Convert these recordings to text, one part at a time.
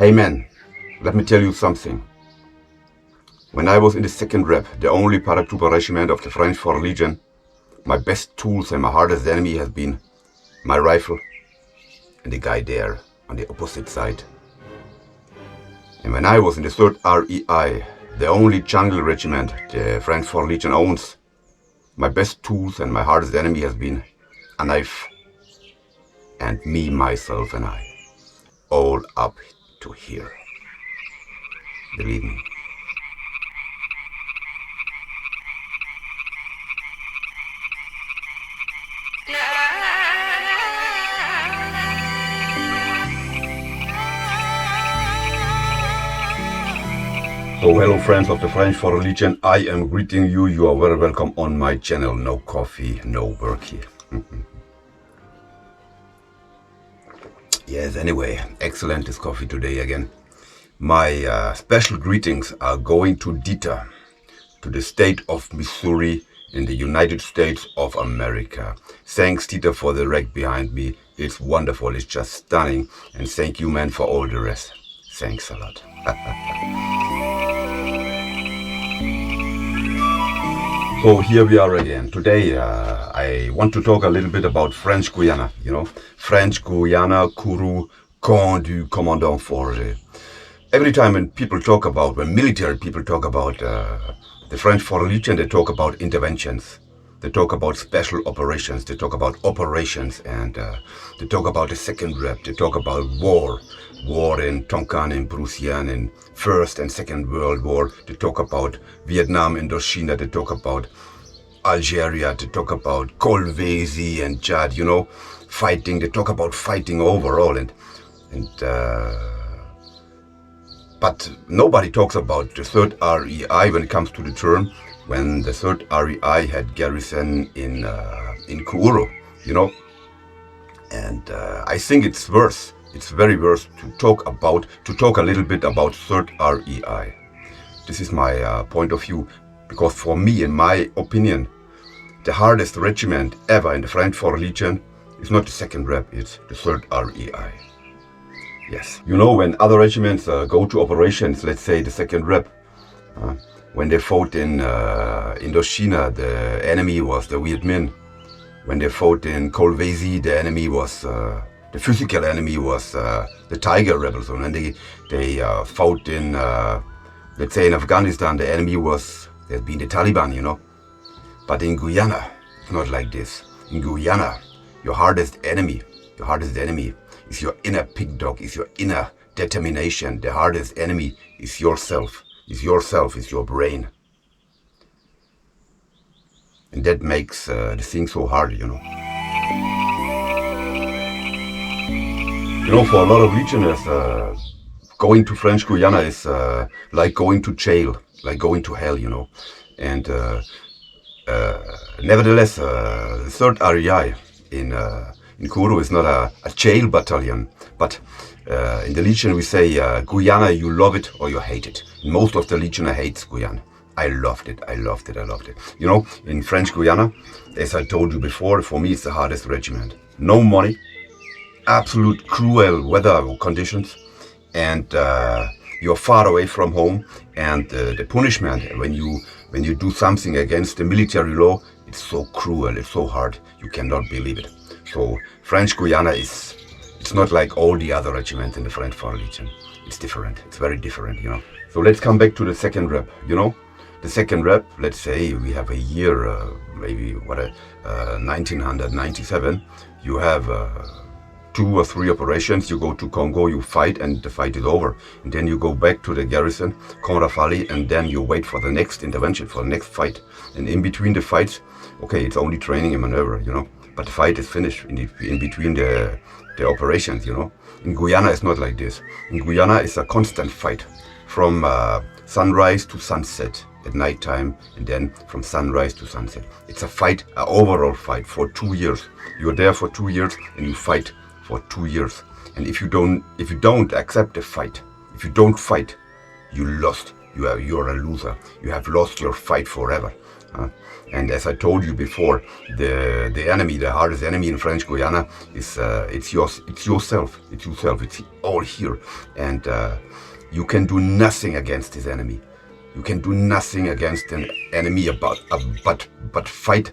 Hey man, let me tell you something. When I was in the 2nd Rep, the only Parachute Regiment of the French Foreign Legion, my best tools and my hardest enemy has been my rifle and the guy there on the opposite side. And when I was in the 3rd REI, the only jungle regiment the French Foreign Legion owns, my best tools and my hardest enemy has been a knife and me, myself and I, all up to here. Believe me. So hello friends of the French Foreign Legion, I am greeting you. You are very welcome on my channel. No coffee, no work here. Yes, anyway, excellent is coffee today again. My special greetings are going to Dieter, to the state of Missouri in the United States of America. Thanks Dieter for the rack behind me. It's wonderful, it's just stunning. And thank you man for all the rest. Thanks a lot. So here we are again. Today I want to talk a little bit about French Guiana, French Guiana, Kourou, Camp du Commandant Forger. Every time when military people talk about the French Foreign Legion, they talk about interventions. They talk about special operations. They talk about operations, and they talk about the 2nd Rep. They talk about war in Tonkin, in Prussian, in First and Second World War. They talk about Vietnam, Indochina. They talk about Algeria. They talk about Kolwezi and Chad. Fighting. They talk about fighting overall, but nobody talks about the 3rd REI when it comes to the term. When the 3rd REI had garrison in Kourou, and I think it's very worth to talk a little bit about 3rd REI. This is my point of view, because for me, in my opinion, the hardest regiment ever in the French Foreign Legion is not the 2nd Rep, it's the 3rd REI. Yes, when other regiments go to operations, let's say the 2nd Rep, when they fought in Indochina, the enemy was the Viet Minh. When they fought in Kolwezi, the enemy was the physical enemy was the Tiger rebels. And when they fought in, let's say in Afghanistan, the enemy has been the Taliban, But in Guyana, it's not like this. In Guyana, your hardest enemy is your inner pig dog, is your inner determination. The hardest enemy is yourself. Is your brain. And that makes the thing so hard, For a lot of legionnaires, going to French Guiana is like going to jail, like going to hell, And nevertheless, the 3rd REI in Kourou is not a jail battalion, but in the Legion we say, Guyana, you love it or you hate it. Most of the Legionnaire hates Guyana. I loved it. In French Guiana, as I told you before, for me it's the hardest regiment. No money, absolute cruel weather conditions, and you're far away from home, and the punishment when you do something against the military law, it's so cruel, it's so hard, you cannot believe it. So French Guiana it's not like all the other regiments in the French Foreign Legion. It's different. It's very different, So let's come back to the 2nd Rep, The 2nd Rep, let's say we have a year, 1997. You have 2 or 3 operations. You go to Congo, you fight, and the fight is over. And then you go back to the garrison, Camp Rafale, and then you wait for the next intervention, for the next fight. And in between the fights, okay, it's only training and maneuver, But the fight is finished in between the operations, In Guyana, it's not like this. In Guyana, it's a constant fight from sunrise to sunset at night time, and then from sunrise to sunset. It's a fight, an overall fight for 2 years. You're there for 2 years and you fight for 2 years. And if you don't accept the fight, if you don't fight, you lost. You're a loser. You have lost your fight forever. And as I told you before, the enemy, the hardest enemy in French Guiana is it's yourself. It's all here, and you can do nothing against this enemy. You can do nothing against an enemy but fight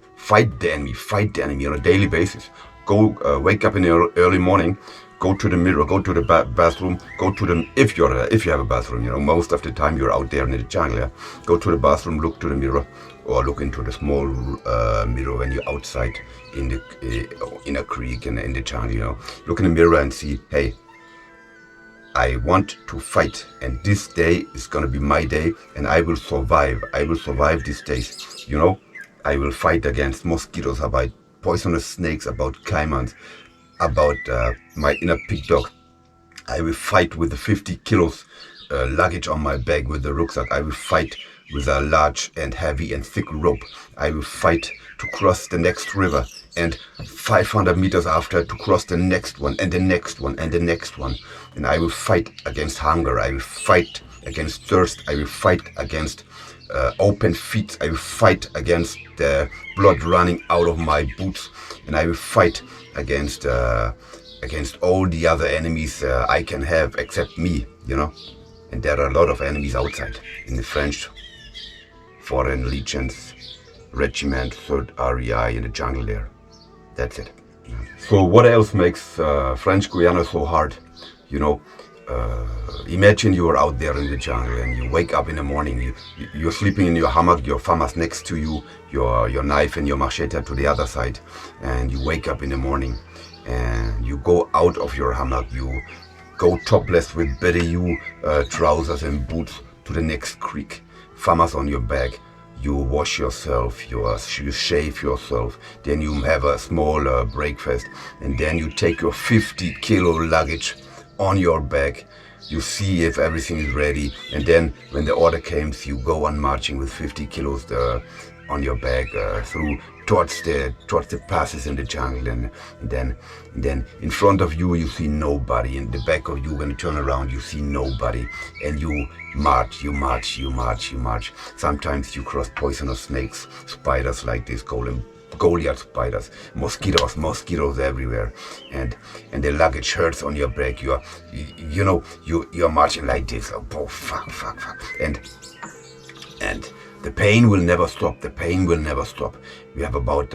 the enemy on a daily basis. Go wake up in the early morning, go to the mirror, go to the bathroom, go to the if you have a bathroom, you know, most of the time you're out there in the jungle. Yeah? Go to the bathroom, look to the mirror, or look into the small mirror when you're outside in a creek in the jungle. You know, look in the mirror and see, hey, I want to fight, and this day is gonna be my day, and I will survive. I will survive these days. You know, I will fight against mosquitoes, about poisonous snakes, about caimans, about my inner pig dog. I will fight with the 50 kilos luggage on my back with the rucksack. I will fight with a large and heavy and thick rope. I will fight to cross the next river, and 500 meters after to cross the next one, and the next one, and the next one. And I will fight against hunger. I will fight against thirst. I will fight against open feet. I will fight against the blood running out of my boots, and I will fight against all the other enemies I can have except me, you know. And there are a lot of enemies outside in the French Foreign Legions Regiment, 3rd REI in the jungle there. That's it. So what else makes French Guiana so hard? You know, imagine you are out there in the jungle and you wake up in the morning, you're sleeping in your hammock, your famas next to you, your knife and your machete to the other side, and you wake up in the morning and you go out of your hammock, you go topless with Beriou trousers and boots to the next creek, famas on your back. You wash yourself, you shave yourself, then you have a small breakfast, and then you take your 50 kilo luggage on your back. You see if everything is ready, and then when the order comes, you go on marching with 50 kilos on your back towards the passes in the jungle, and then in front of you see nobody. In the back of you, when you turn around, you see nobody, and you march. Sometimes you cross poisonous snakes, spiders like this, Goliath spiders, mosquitoes everywhere, and the luggage hurts on your back. You're marching like this. Oh fuck, and the pain will never stop. We have about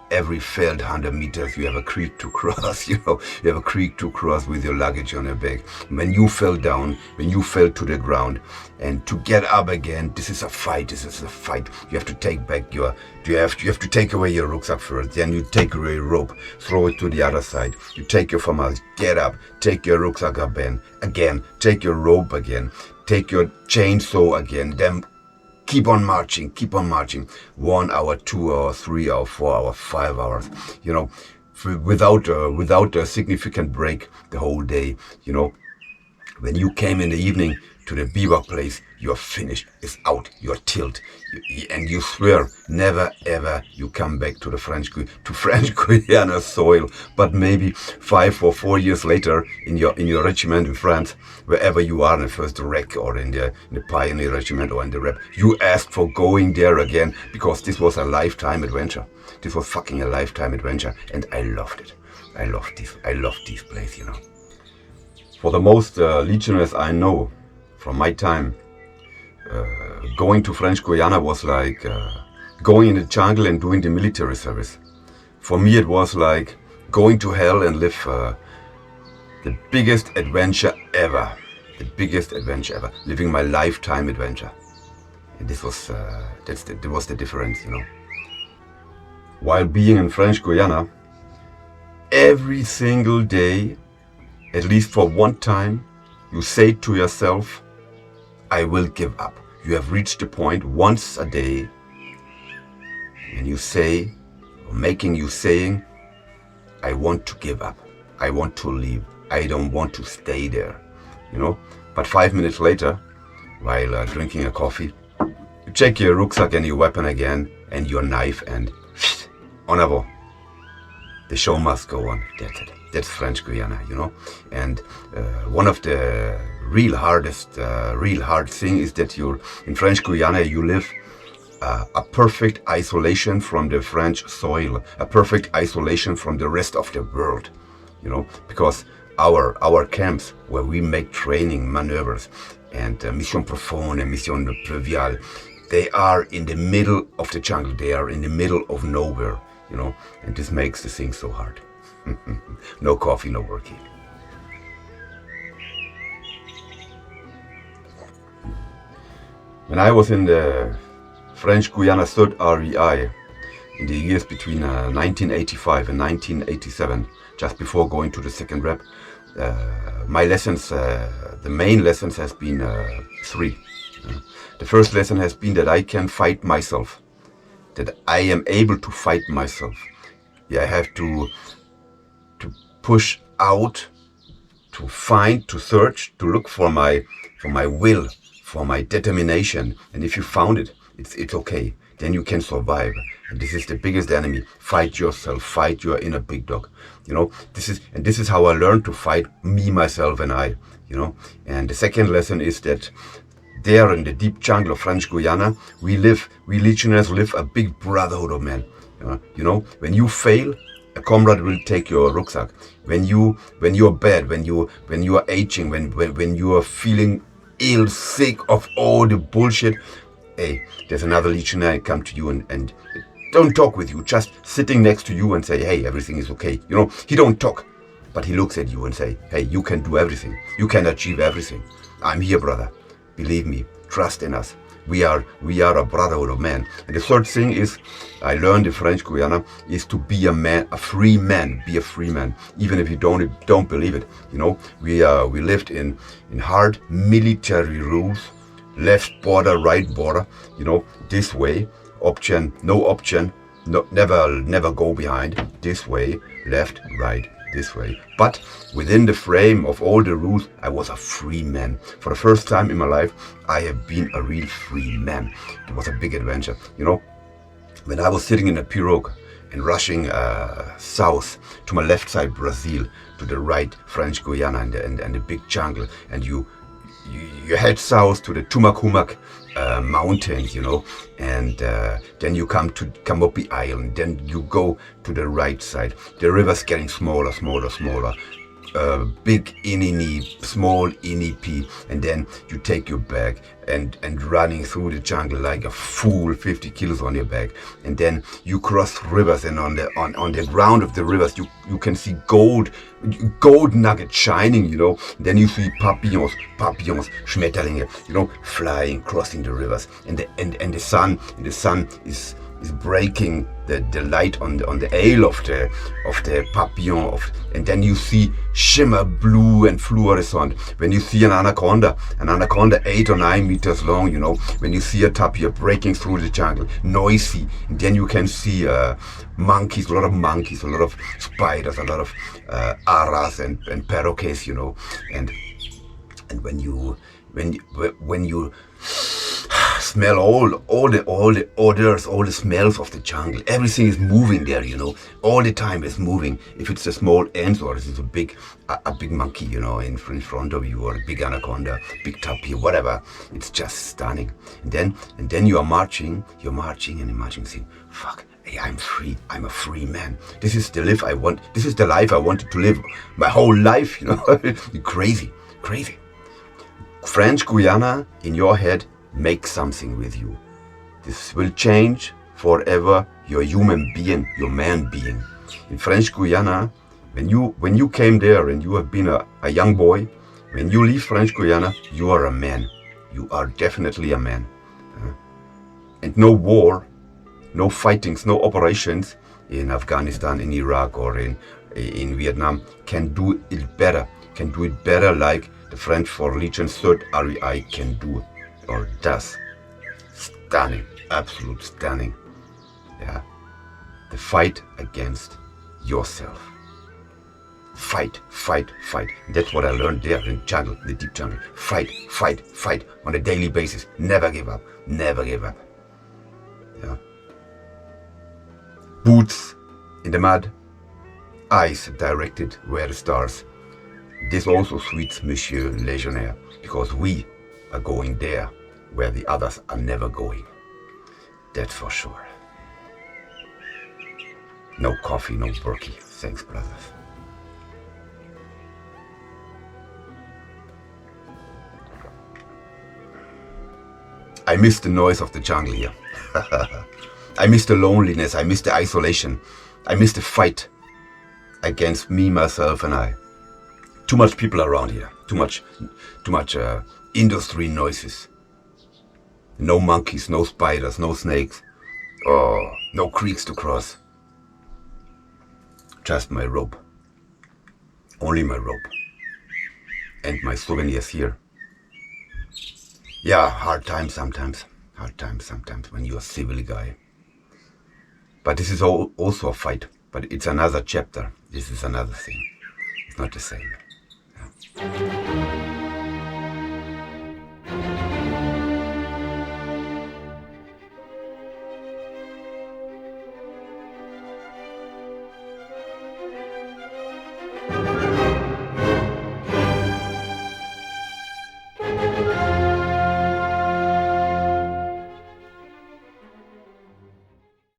every felt 100 meters you have a creek to cross. You have a creek to cross with your luggage on your back. When you fell down, when you fell to the ground, and to get up again, this is a fight. You have to take back you have to take away your rucksack first, then you take away your rope, throw it to the other side, you take your famas, get up, take your rucksack up again, take your rope again, take your chainsaw again, then keep on marching, 1 hour, 2 hours, 3 hours, 4 hours, 5 hours, you know, without a significant break the whole day. You know, when you came in the evening to the bivouac place, you're finished, it's out, you're tilt, and you swear never ever you come back to French Guiana soil. But maybe 5 or 4 years later, in your regiment in France, wherever you are, in the first rec or in the pioneer regiment or in the rep, you ask for going there again, because this was a lifetime adventure. This was fucking a lifetime adventure, and I loved it. I loved this place, you know. For the most legionnaires I know from my time, going to French Guiana was like going in the jungle and doing the military service. For me, it was like going to hell and live the biggest adventure ever. Living my lifetime adventure. And this was that was the difference, you know. While being in French Guiana, every single day, at least for one time, you say to yourself, I will give up. You have reached the point once a day when you say, or making you saying, I want to give up. I want to leave. I don't want to stay there. You know? But 5 minutes later, while drinking a coffee, you check your rucksack and your weapon again, and your knife, and en avant. the show must go on. That's it. That's French Guiana, you know. And one of the real hard thing is that in French Guiana you live a perfect isolation from the French soil, a perfect isolation from the rest of the world, you know, because our camps where we make training maneuvers and mission profonde and mission pluviale, they are in the middle of the jungle. They are in the middle of nowhere, you know, and this makes the thing so hard. No coffee, no working. When I was in the French Guiana 3rd REI in the years between 1985 and 1987, just before going to the 2nd Rep, my lessons, the main lessons has been 3. The first lesson has been that I can fight myself, that I am able to fight myself. Yeah, I have to push out, to find, to search, to look for my will, for my determination. And if you found it, it's okay. Then you can survive. And this is the biggest enemy. Fight yourself. Fight your inner big dog. You know, this is how I learned to fight me, myself, and I. You know. And the second lesson is that there in the deep jungle of French Guiana, we legionnaires live a big brotherhood of men. You know, when you fail, a comrade will take your rucksack. When you're bad, when you are aging, when you are feeling ill, sick of all the bullshit, hey, there's another legionnaire come to you and don't talk with you, just sitting next to you and say, hey, everything is okay. You know, he don't talk, but he looks at you and say, hey, you can do everything. You can achieve everything. I'm here, brother. Believe me, trust in us. We are a brotherhood of men. And the third thing is, I learned in French Guiana, is to be a man, a free man. Be a free man, even if you don't believe it. You know, we lived in hard military rules, left border, right border. You know, this way, option, no option, no, never go behind. This way, left, right. This way. But within the frame of all the rules, I was a free man. For the first time in my life, I have been a real free man. It was a big adventure. You know, when I was sitting in a pirogue and rushing south to my left side Brazil, to the right French Guiana and the big jungle, and you head south to the Tumacumac mountains, you know, and then you come to Camopi Island, then you go to the right side. The river's getting smaller, big Inini, small Inipi, and then you take your bag and running through the jungle like a fool, 50 kilos on your back, and then you cross rivers, and on the ground of the rivers you can see gold nuggets shining, you know. Then you see papillons, Schmetterlinge, you know, flying, crossing the rivers, and the sun is breaking the light on the ale of the papillon, and then you see shimmer blue and fluorescent. When you see an anaconda 8 or 9 meters long, you know, when you see a tapir breaking through the jungle, noisy, and then you can see monkeys, a lot of spiders, a lot of aras and paroquets, you know, and when you smell all the odors, all the smells of the jungle. Everything is moving there, you know. All the time it's moving. If it's a small ant or it's a big monkey, you know, in front of you, or a big anaconda, big tapir, whatever. It's just stunning. And then you are marching, saying, fuck, hey, I'm free. I'm a free man. This is the life I want. This is the life I wanted to live my whole life, you know. Crazy. French Guiana in your head makes something with you. This will change forever your human being, your man being. In French Guiana, when you came there and you have been a young boy, when you leave French Guiana, you are a man. You are definitely a man. And no war, no fightings, no operations in Afghanistan, in Iraq, or in Vietnam can do it better. Can do it better like the French for Legion 3rd REI can do or does. Stunning, absolute stunning. Yeah, the fight against yourself. Fight. That's what I learned there in jungle, the deep jungle. Fight on a daily basis. Never give up. Yeah. Boots in the mud, eyes directed where the stars. This also suits Monsieur Legionnaire, because we are going there where the others are never going. That's for sure. No coffee, no Berkey. Thanks, brothers. I miss the noise of the jungle here. I miss the loneliness, I miss the isolation, I miss the fight against me, myself and I. Too much people around here, too much industry noises. No monkeys, no spiders, no snakes, oh, no creeks to cross. Just my rope. Only my rope. And my souvenirs here. Yeah, hard times sometimes. Hard times sometimes when you're a civil guy. But this is also a fight. But it's another chapter. This is another thing. It's not the same. Yeah.